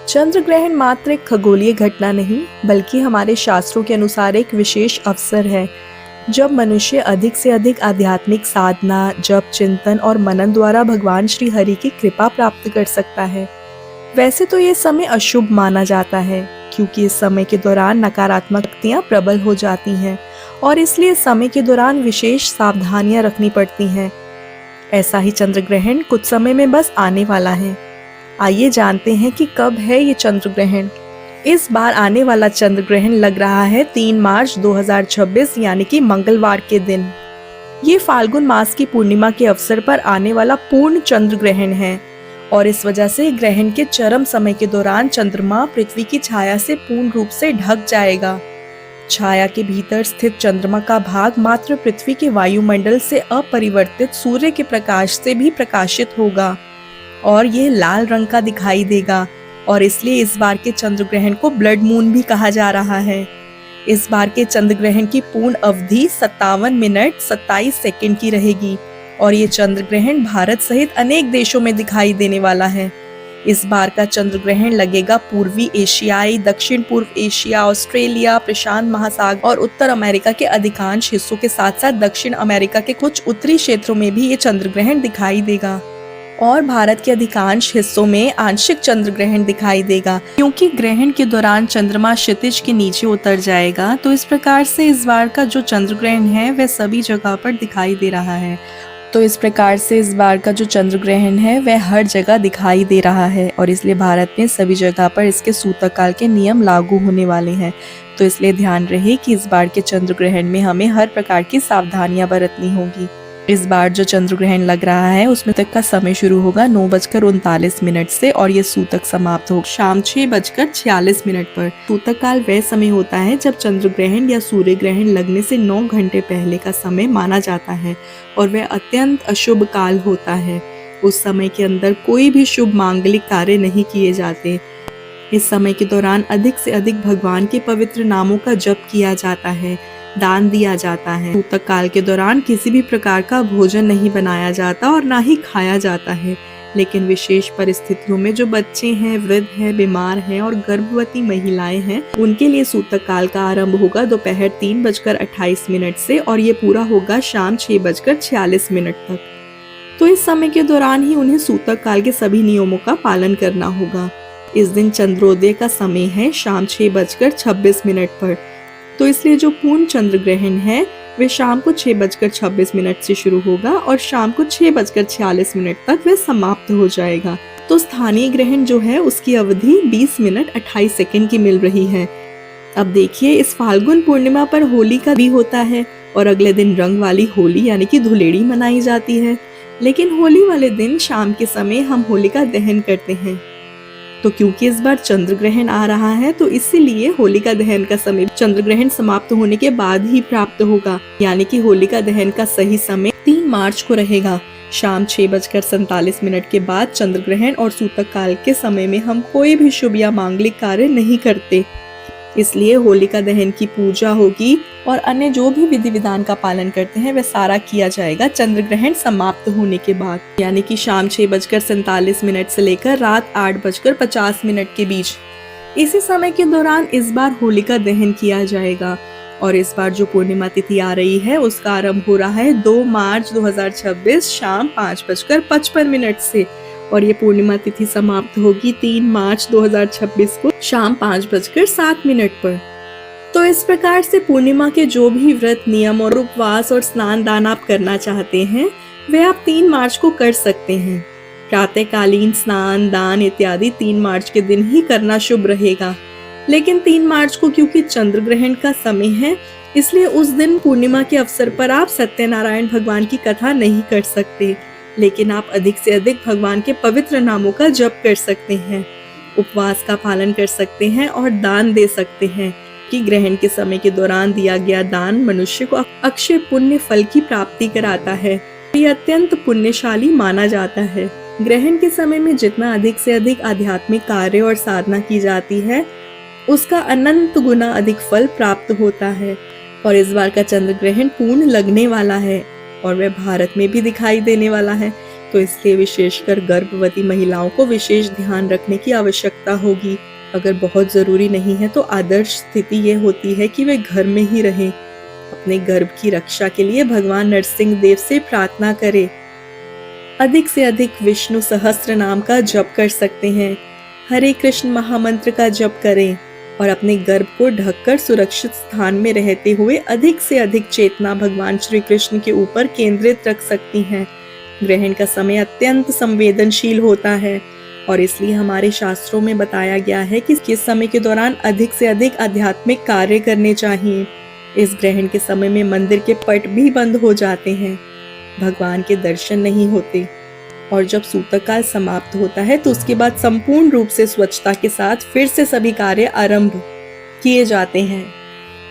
चंद्र ग्रहण मात्र एक खगोलीय घटना नहीं बल्कि हमारे शास्त्रों के अनुसार एक विशेष अवसर है जब मनुष्य अधिक से अधिक आध्यात्मिक साधना, जप, चिंतन और मनन द्वारा भगवान श्री हरि की कृपा प्राप्त कर सकता है। वैसे तो ये समय अशुभ माना जाता है क्योंकि इस समय के दौरान नकारात्मक शक्तियाँ प्रबल हो जाती हैं और इसलिए समय के दौरान विशेष सावधानियां रखनी पड़ती हैं। ऐसा ही चंद्र ग्रहण कुछ समय में बस आने वाला है। आइए जानते हैं कि कब है ये चंद्र ग्रहण। इस बार आने वाला चंद्र ग्रहण लग रहा है 3 मार्च 2026 यानी कि मंगलवार के दिन। ये फाल्गुन मास की पूर्णिमा के अवसर पर आने वाला पूर्ण चंद्र ग्रहण है और इस वजह से ग्रहण के चरम समय के दौरान चंद्रमा पृथ्वी की छाया से पूर्ण रूप से ढक जाएगा। छाया के भीतर स्थित चंद्रमा का भाग मात्र पृथ्वी के वायुमंडल से अपरिवर्तित सूर्य के प्रकाश से भी प्रकाशित होगा और यह लाल रंग का दिखाई देगा और इसलिए इस बार के चंद्र ग्रहण को ब्लड मून भी कहा जा रहा है। इस बार के चंद्र ग्रहण की पूर्ण अवधि 57 मिनट 27 सेकंड की रहेगी और ये चंद्र ग्रहण भारत सहित अनेक देशों में दिखाई देने वाला है। इस बार का चंद्र ग्रहण लगेगा पूर्वी एशियाई, दक्षिण पूर्व एशिया, ऑस्ट्रेलिया, प्रशांत महासागर और उत्तर अमेरिका के अधिकांश हिस्सों के साथ साथ दक्षिण अमेरिका के कुछ उत्तरी क्षेत्रों में भी ये चंद्र ग्रहण दिखाई देगा और भारत के अधिकांश हिस्सों में आंशिक चंद्र ग्रहण दिखाई देगा क्योंकि ग्रहण के दौरान चंद्रमा क्षितिज के नीचे उतर जाएगा। तो इस प्रकार से इस बार का जो चंद्र ग्रहण है वह सभी जगह पर दिखाई दे रहा है। वह हर जगह दिखाई दे रहा है और इसलिए भारत में सभी जगह पर इसके सूतक काल के नियम लागू होने वाले हैं। तो इसलिए ध्यान रहे कि इस बार के चंद्र ग्रहण में हमें हर प्रकार की सावधानियां बरतनी होगी। इस बार जो चंद्र ग्रहण लग रहा है उसमें तक का समय शुरू होगा 9:39 से और ये सूतक समाप्त होगा शाम 6:46 पर। सूतक काल वह समय होता है जब चंद्र ग्रहण या सूर्य ग्रहण लगने से 9 घंटे पहले का समय माना जाता है और वह अत्यंत अशुभ काल होता है। उस समय के अंदर कोई भी शुभ मांगलिक कार्य नहीं किए जाते। इस समय के दौरान अधिक से अधिक भगवान के पवित्र नामों का जप किया जाता है, दान दिया जाता है। सूतक काल के दौरान किसी भी प्रकार का भोजन नहीं बनाया जाता और ना ही खाया जाता है, लेकिन विशेष परिस्थितियों में जो बच्चे हैं, वृद्ध हैं, बीमार हैं और गर्भवती महिलाएं हैं उनके लिए सूतक काल का आरंभ होगा दोपहर 3:28 से और ये पूरा होगा शाम 6:46 तक। तो इस समय के दौरान ही उन्हें सूतक काल के सभी नियमों का पालन करना होगा। इस दिन चंद्रोदय का समय है शाम 6:26 पर। तो इसलिए जो पूर्ण चंद्र ग्रहण है वे शाम को 6:26 से शुरू होगा और शाम को 6:46 तक वह समाप्त हो जाएगा। तो स्थानीय ग्रहण जो है उसकी अवधि 20 मिनट 28 सेकंड की मिल रही है। अब देखिए, इस फाल्गुन पूर्णिमा पर होली का भी होता है और अगले दिन रंग वाली होली यानी कि धुलेड़ी मनाई जाती है। लेकिन होली वाले दिन शाम के समय हम होलिका दहन करते हैं। तो क्योंकि इस बार चंद्र ग्रहण आ रहा है तो इसीलिए होलिका दहन का समय चंद्र ग्रहण समाप्त होने के बाद ही प्राप्त होगा, यानी कि होलिका दहन का सही समय 3 मार्च को रहेगा। शाम 6:47 के बाद चंद्र ग्रहण और सूतक काल के समय में हम कोई भी शुभ या मांगलिक कार्य नहीं करते, इसलिए होलिका दहन की पूजा होगी और अन्य जो भी विधि विधान का पालन करते हैं वह सारा किया जाएगा चंद्र ग्रहण समाप्त होने के बाद, यानी कि शाम 6:47 से लेकर रात 8:50 के बीच। इसी समय के दौरान इस बार होलिका दहन किया जाएगा और इस बार जो पूर्णिमा तिथि आ रही है उसका आरंभ हो रहा है 2 मार्च 2026 शाम 5:55 से और ये पूर्णिमा तिथि समाप्त होगी 3 मार्च 2026 को शाम 5:07 पर। तो इस प्रकार से पूर्णिमा के जो भी व्रत, नियम और उपवास और स्नान दान आप करना चाहते हैं वे आप 3 मार्च को कर सकते हैं। प्रातःकालीन स्नान दान इत्यादि 3 मार्च के दिन ही करना शुभ रहेगा, लेकिन 3 मार्च को क्योंकि चंद्र ग्रहण का समय है इसलिए उस दिन पूर्णिमा के अवसर पर आप सत्यनारायण भगवान की कथा नहीं कर सकते, लेकिन आप अधिक से अधिक भगवान के पवित्र नामों का जप कर सकते हैं, उपवास का पालन कर सकते हैं और दान दे सकते हैं कि ग्रहण के समय के दौरान दिया गया दान मनुष्य को अक्षय पुण्य फल की प्राप्ति कराता है। ये अत्यंत पुण्यशाली माना जाता है। ग्रहण के समय में जितना अधिक से अधिक आध्यात्मिक कार्य और साधना की जाती है उसका अनंत गुना अधिक फल प्राप्त होता है और इस बार का चंद्र ग्रहण पूर्ण लगने वाला है और वह भारत में भी दिखाई देने वाला है। तो इसलिए विशेषकर गर्भवती महिलाओं को विशेष ध्यान रखने की आवश्यकता होगी। अगर बहुत ज़रूरी नहीं है तो आदर्श स्थिति ये होती है कि वे घर में ही रहें। अपने गर्भ की रक्षा के लिए भगवान नरसिंह देव से प्रार्थना करें। अधिक से अधिक विष्णु सहस्त्र नाम का जप कर सकते हैं। हरे कृष्ण महामंत्र का जप करें और अपने गर्भ को ढककर सुरक्षित स्थान में रहते हुए अधिक से अधिक चेतना भगवान श्री कृष्ण के ऊपर केंद्रित रख सकती हैं। ग्रहण का समय अत्यंत संवेदनशील होता है और इसलिए हमारे शास्त्रों में बताया गया है कि किस समय के दौरान अधिक से अधिक आध्यात्मिक कार्य करने चाहिए। इस ग्रहण के समय में मंदिर के पट भी बंद हो जाते हैं, भगवान के दर्शन नहीं होते और जब सूतक काल समाप्त होता है तो उसके बाद संपूर्ण रूप से स्वच्छता के साथ फिर से सभी कार्य आरंभ किए जाते हैं।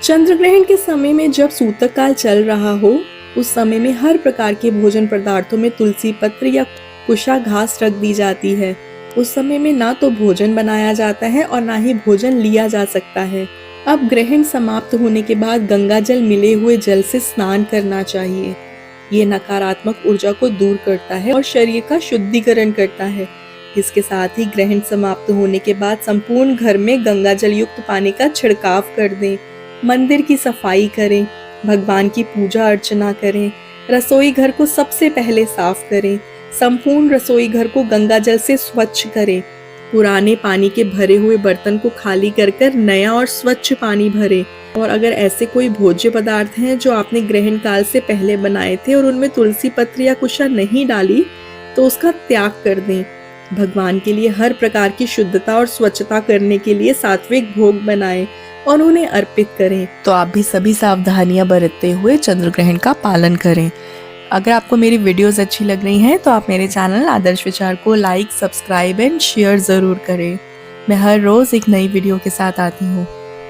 चंद्र ग्रहण के समय में जब सूतक काल चल रहा हो उस समय में हर प्रकार के भोजन पदार्थों में तुलसी पत्र या कुशा घास रख दी जाती है। उस समय में ना तो भोजन बनाया जाता है और ना ही भोजन लिया जा सकता है। अब ग्रहण समाप्त होने के बाद गंगा जल मिले हुए जल से स्नान करना चाहिए। ये नकारात्मक ऊर्जा को दूर करता है और शरीर का शुद्धिकरण करता है। इसके साथ ही ग्रहण समाप्त होने के बाद संपूर्ण घर में गंगा जल युक्त पानी का छिड़काव कर दें, मंदिर की सफाई करें, भगवान की पूजा अर्चना करें, रसोई घर को सबसे पहले साफ करें, संपूर्ण रसोई घर को गंगा जल से स्वच्छ करें, पुराने पानी के भरे हुए बर्तन को खाली कर नया और स्वच्छ पानी भरें और अगर ऐसे कोई भोज्य पदार्थ हैं जो आपने ग्रहण काल से पहले बनाए थे और उनमें तुलसी पत्र या कुशा नहीं डाली तो उसका त्याग कर दें। भगवान के लिए हर प्रकार की शुद्धता और स्वच्छता करने के लिए सात्विक भोग बनाएं और उन्हें अर्पित करें। तो आप भी सभी सावधानियां बरतते हुए चंद्र ग्रहण का पालन करें। अगर आपको मेरी वीडियोस अच्छी लग रही हैं तो आप मेरे चैनल आदर्श विचार को लाइक, सब्सक्राइब एंड शेयर ज़रूर करें। मैं हर रोज़ एक नई वीडियो के साथ आती हूँ।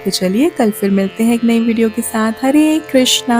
तो चलिए कल फिर मिलते हैं एक नई वीडियो के साथ। हरे कृष्णा।